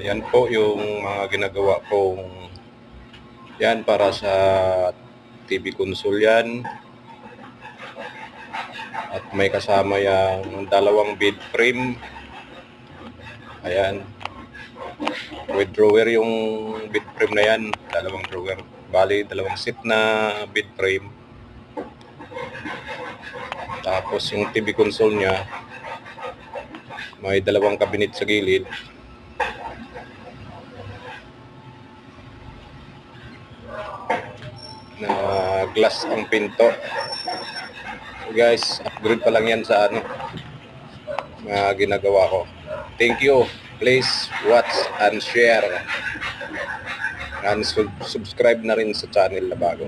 Yan po yung mga ginagawa kong yan para sa TV console yan. At may kasama yung dalawang bed frame. Ayan. With drawer yung bed frame na yan. Dalawang drawer. Bali, dalawang seat na bed frame. Tapos yung TV console niya, may dalawang cabinet sa gilid. Na glass ang pinto. So guys, upgrade pa lang yan sa mga ginagawa ko. Thank you. Please watch and share. And subscribe na rin sa channel na bago.